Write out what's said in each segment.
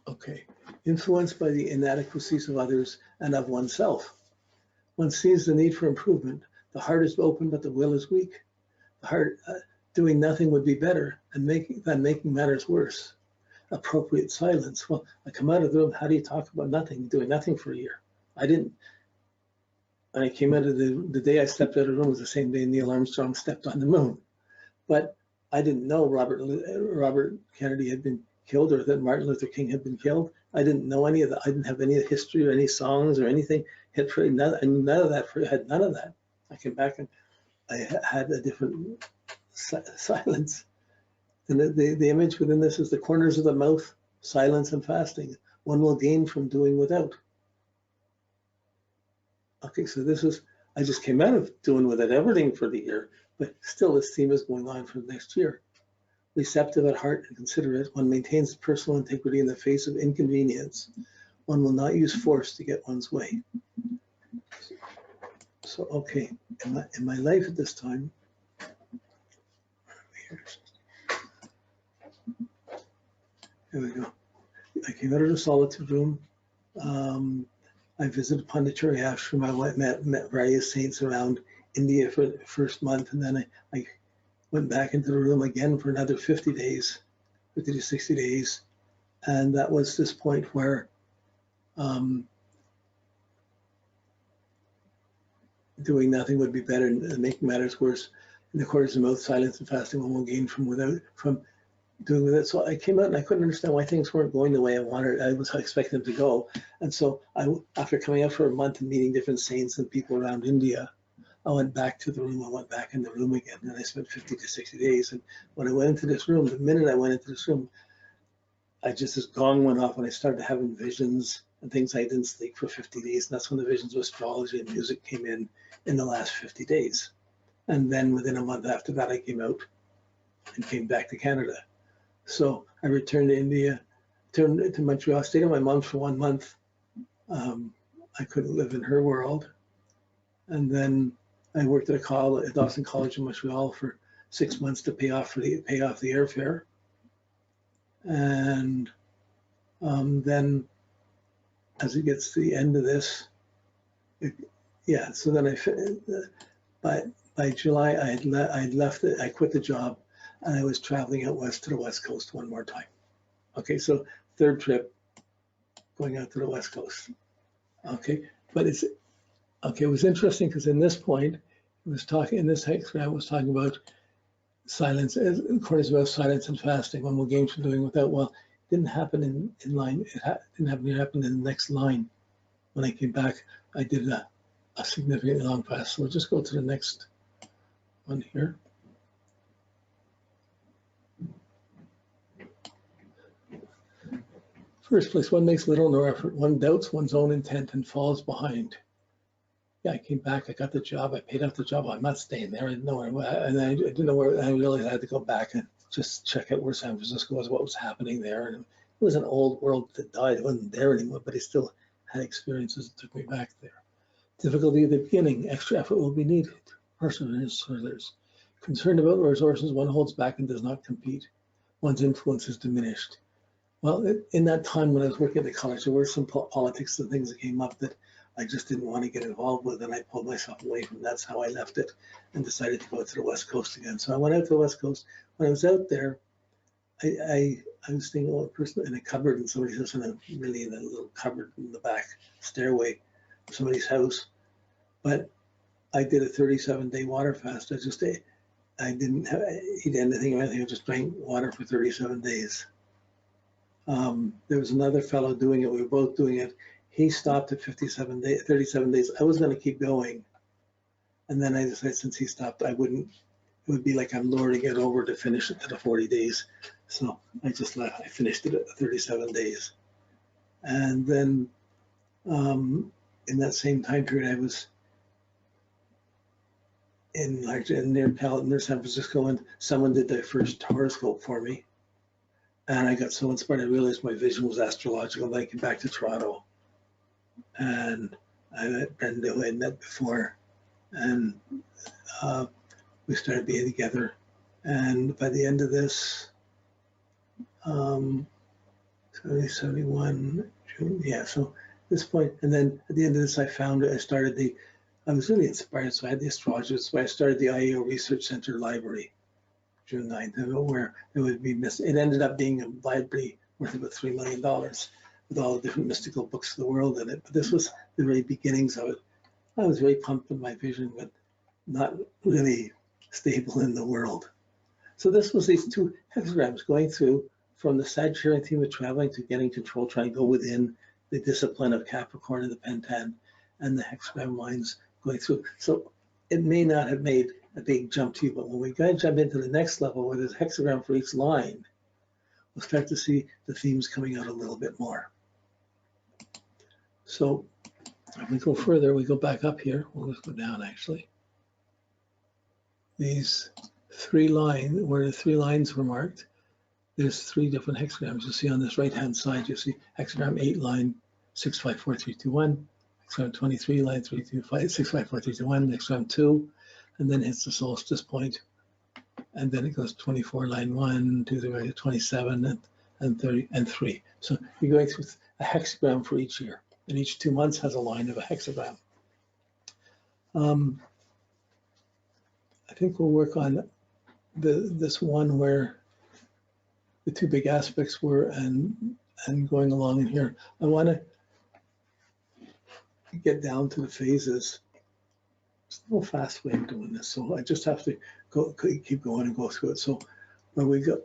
Okay. Influenced by the inadequacies of others and of oneself. One sees the need for improvement. The heart is open, but the will is weak. The heart, doing nothing would be better than making matters worse. Appropriate silence. Well, I come out of the room. How do you talk about nothing, doing nothing for a year? I didn't. When I came out of the day I stepped out of the room was the same day Neil Armstrong stepped on the moon. But I didn't know Robert Kennedy had been killed or that Martin Luther King had been killed. I didn't know any of that. I didn't have any history or any songs or anything. None of that. I had none of that. I came back and I had a different silence. And the image within this is the corners of the mouth, silence and fasting. One will gain from doing without. Okay, so this is, I just came out of doing without everything for the year, but still this theme is going on for the next year. Receptive at heart and considerate, one maintains personal integrity in the face of inconvenience. One will not use force to get one's way. So, okay, in my life at this time, here we go. I came out of the solitude room. I visited Pondicherry Ashram. I met various saints around India for the first month, and then I went back into the room again for another 50 days, 50 to 60 days. And that was this point where doing nothing would be better and making matters worse. In the corners of the mouth, silence and fasting one will gain from doing with it. So I came out and I couldn't understand why things weren't going the way I wanted. I was expecting them to go. And so after coming out for a month and meeting different saints and people around India, I went back to the room. I went back in the room again, and I spent 50 to 60 days. And when I went into this room, the minute I went into this room, this gong went off and I started having visions and things. I didn't sleep for 50 days. And that's when the visions of astrology and music came in the last 50 days. And then within a month after that, I came out and came back to Canada. So I returned to India, returned to Montreal, stayed at my mom's for 1 month. I couldn't live in her world. And then I worked at Dawson College in Montreal for 6 months to pay off the airfare. And then as it gets to the end of this, so then by July, I had left it. I quit the job, and I was traveling out west to the West Coast one more time. Okay, so third trip, going out to the West Coast. Okay, but it was interesting because in this point, it was talking in this hexagram was talking about silence, corners about silence and fasting. One will gain from doing without. Well, it didn't happen in line. It didn't happen in the next line. When I came back, I did a significantly long fast. So we'll just go to the next one here. First place, one makes little nor effort. One doubts one's own intent and falls behind. Yeah, I came back. I got the job. I paid off the job. I'm not staying there. I didn't know where, and I didn't know where. I realized I had to go back and just check out where San Francisco was, what was happening there. And it was an old world that died. It wasn't there anymore, but I still had experiences that took me back there. Difficulty at the beginning. Extra effort will be needed. Perseverance for others. Concerned about resources, one holds back and does not compete. One's influence is diminished. Well, in that time when I was working at the college, there were some politics and things that came up that I just didn't want to get involved with, and I pulled myself away from that. That's how I left it and decided to go to the West Coast again. So I went out to the West Coast. When I was out there, I was staying with a person in a cupboard in somebody's house, in a little cupboard in the back stairway of somebody's house. But I did a 37-day water fast. I didn't eat anything or anything. I just drank water for 37 days. There was another fellow doing it. We were both doing it. He stopped at 37 days. I was going to keep going. And then I decided since he stopped, it would be like I'm lording it over to finish it to the 40 days. So I just left. I finished it at 37 days. And then in that same time period, I was near San Francisco, and someone did their first horoscope for me. And I got so inspired, I realized my vision was astrological. Then I came back to Toronto. And I met Brenda, who I had met before. And we started being together. And by the end of this, 70, 71, June, yeah, so this point, and then at the end of this, I was really inspired, so I had the Astrology, so I started the IAO Research Center Library, June 9th, where it would be it ended up being a library worth about $3 million with all the different mystical books of the world in it, but this was the very beginnings of it. I was very pumped with my vision, but not really stable in the world. So this was these two hexagrams going through from the Sagittarian theme of traveling to getting control, trying to go within the discipline of Capricorn and the Pentan, and the hexagram lines going through. So it may not have made a big jump to you, but when we jump into the next level where there's a hexagram for each line, we'll start to see the themes coming out a little bit more. So if we go further, we go back up here. We'll just go down actually. These three lines, where the three lines were marked, there's three different hexagrams. You see on this right-hand side, you see hexagram 8, line 654321, hexagram 23, line 325, 654321, hexagram 2, and then hits the solstice point, and then it goes 24, line 1, 2, 3, 27, and 30, and 3. So you're going through a hexagram for each year, and each 2 months has a line of a hexagram. I think we'll work on this one where the two big aspects were, and going along in here. I want to get down to the phases. It's a little fast way of doing this, so I just have to keep going and go through it. So where we go.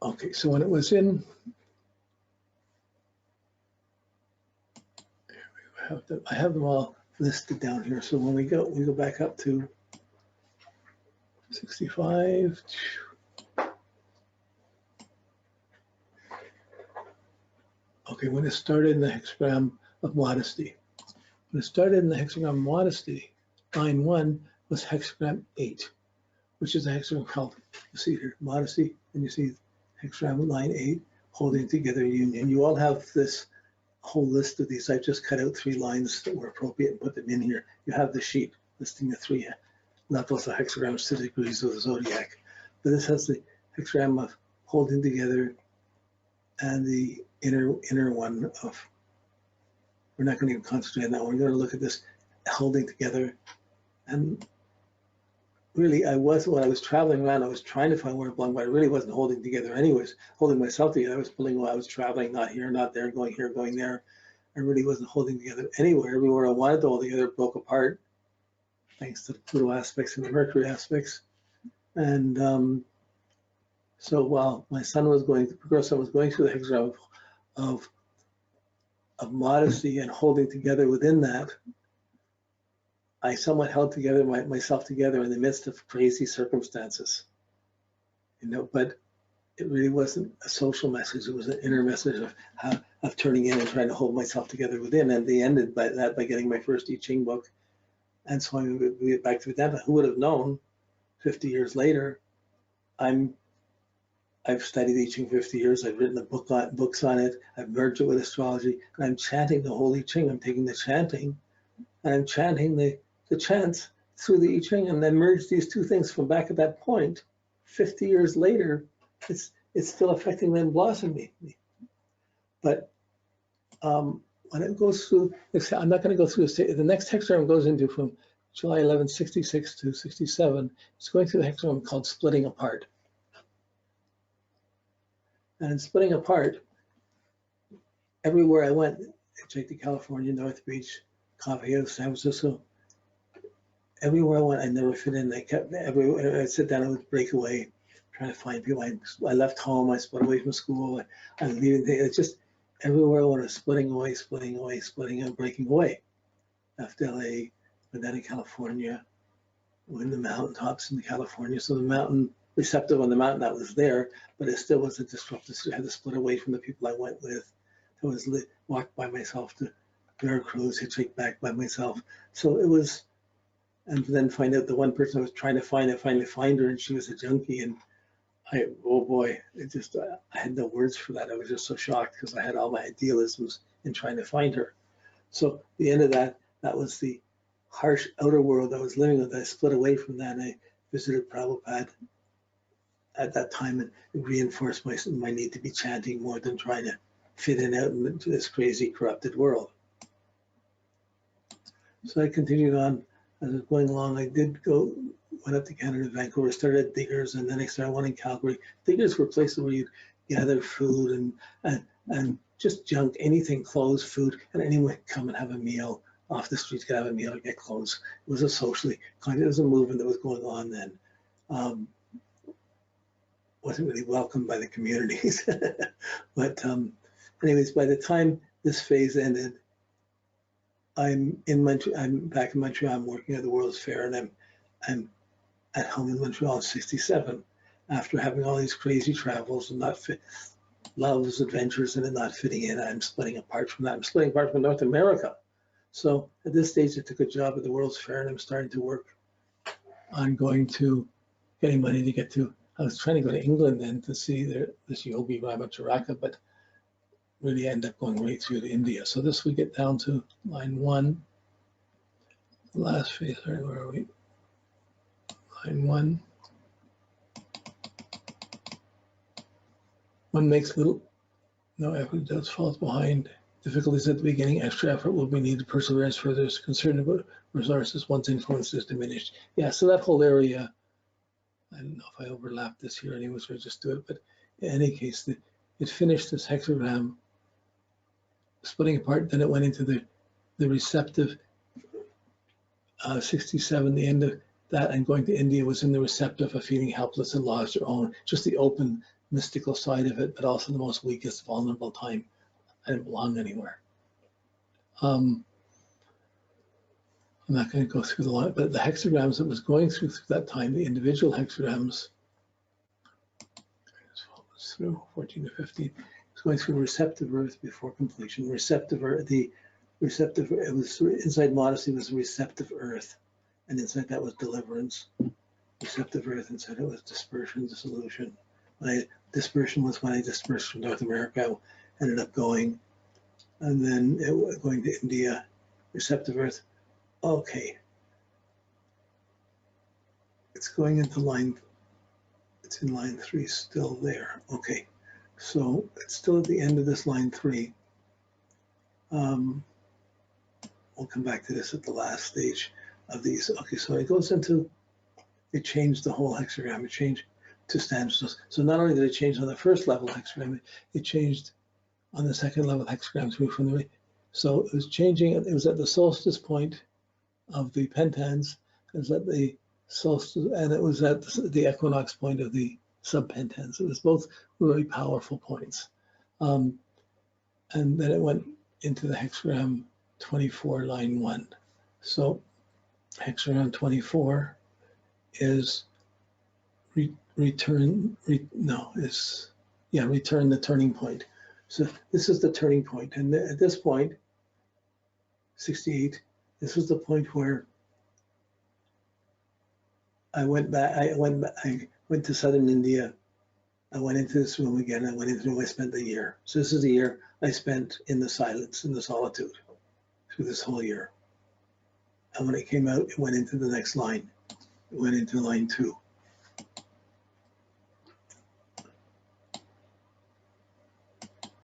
Okay, so when it was in, I have them all listed down here. So when we go back up to 65. Okay, when it started in the hexagram of modesty. When it started in the hexagram of modesty, line 1 was hexagram 8, which is a hexagram called, you see here, modesty, and you see hexagram line 8, holding together union. You all have this whole list of these. I've just cut out 3 lines that were appropriate and put them in here. You have the sheet listing the 3 levels of hexagrams to the degrees of the zodiac. But this has the hexagram of holding together and the inner one of, we're not going to even concentrate on that one. We're going to look at this holding together. And really, when I was traveling around, I was trying to find where it belonged, but I really wasn't holding together anyways, holding myself together. I was pulling while I was traveling, not here, not there, going here, going there. I really wasn't holding together anywhere. Everywhere I wanted to hold together broke apart, thanks to the Pluto aspects and the Mercury aspects. And so while my son was going, the progressive was going through the hexagram of modesty and holding together within that, I somewhat held together myself together in the midst of crazy circumstances, but it really wasn't a social message. It was an inner message of turning in and trying to hold myself together within. And they ended by getting my first I Ching book. And so we get back to Vedanta. Who would have known 50 years later, I've studied I Ching 50 years. I've written books on it. I've merged it with astrology, and I'm chanting the whole I Ching. I'm taking the chanting, and I'm chanting the chants through the I Ching, and then merge these two things from back at that point. 50 years later, it's still affecting me and blossoming me. But when it goes through, I'm not going to go through the next hexagram goes into from July 11, 66 to 67. It's going through the hexagram called splitting apart. And in splitting apart, everywhere I went, I checked to California, North Beach, Coffee House, San Francisco, everywhere I went, I never fit in. I'd sit down and would break away, trying to find people. I left home, I split away from school, I was leaving. It's just everywhere I went, I was splitting away, and breaking away. Left LA, but then in California, in the mountaintops in California. So the mountain, receptive on the mountain that was there, but it still was a disruptive. So I had to split away from the people I went with. I was walked by myself to Veracruz, hitchhiked back by myself. So it was, and then find out the one person I was trying to find, I finally find her, and she was a junkie. And oh boy, I had no words for that. I was just so shocked because I had all my idealisms in trying to find her. So the end of that was the harsh outer world I was living with. I split away from that, and I visited Prabhupada at that time, and it reinforced my need to be chanting more than trying to fit in out into this crazy, corrupted world. So I continued on as I was going along. I went up to Canada, Vancouver, started at Diggers, and then I started one in Calgary. Diggers were places where you gather food and just junk, anything, clothes, food, and anyone could come and have a meal off the streets, could have a meal or get clothes. It was it was a movement that was going on then. Wasn't really welcomed by the communities. But anyways, by the time this phase ended, I'm back in Montreal. I'm working at the World's Fair, and I'm at home in Montreal in '67 after having all these crazy travels and loves, adventures, and it not fitting in. I'm splitting apart from that. I'm splitting apart from North America. So at this stage, I took a job at the World's Fair, and I'm starting to work on getting money to get to. I was trying to go to England then to see this Yogi Ramacharaka, but really end up going right through to India. So this we get down to line 1, the last phase. Sorry, where are we? Line 1. One makes little, no effort, does falls behind. Difficulties at the beginning, extra effort will be needed. Perseverance further is concerned about resources once influence is diminished. Yeah, so that whole area, I don't know if I overlapped this here anyway, so I just do it. But in any case, it finished this hexagram splitting apart. Then it went into the receptive 67. The end of that and going to India was in the receptive of feeling helpless and lost your own. Just the open mystical side of it, but also the most weakest, vulnerable time. I didn't belong anywhere. I'm not going to go through the line, but the hexagrams that was going through that time, the individual hexagrams, through 14 to 15, it's going through receptive earth before completion. Receptive earth, it was inside modesty was receptive earth, and inside that was deliverance. Receptive earth, inside it was dispersion, dissolution. Dispersion was when I dispersed from North America. I ended up going, and then going to India. Receptive earth. Okay. It's going into line. It's in line 3 still there. Okay. So it's still at the end of this line 3. We'll come back to this at the last stage of these. Okay, so it goes into, it changed the whole hexagram. It changed to stanzas. So not only did it change on the first level hexagram, it changed on the second level hexagram through from the, so it was changing. It was at the solstice point of the pentans. It was at the solstice, and it was at the equinox point of the subpentans. It was both really powerful points. And then it went into the hexagram 24, line 1. So hexagram 24 is return the turning point. So this is the turning point. And at this point, 68, this was the point where I went to southern India. I went into this room again. I went into the room. I spent the year. So this is the year I spent in the silence, in the solitude, through this whole year. And when it came out, it went into the next line. It went into line 2.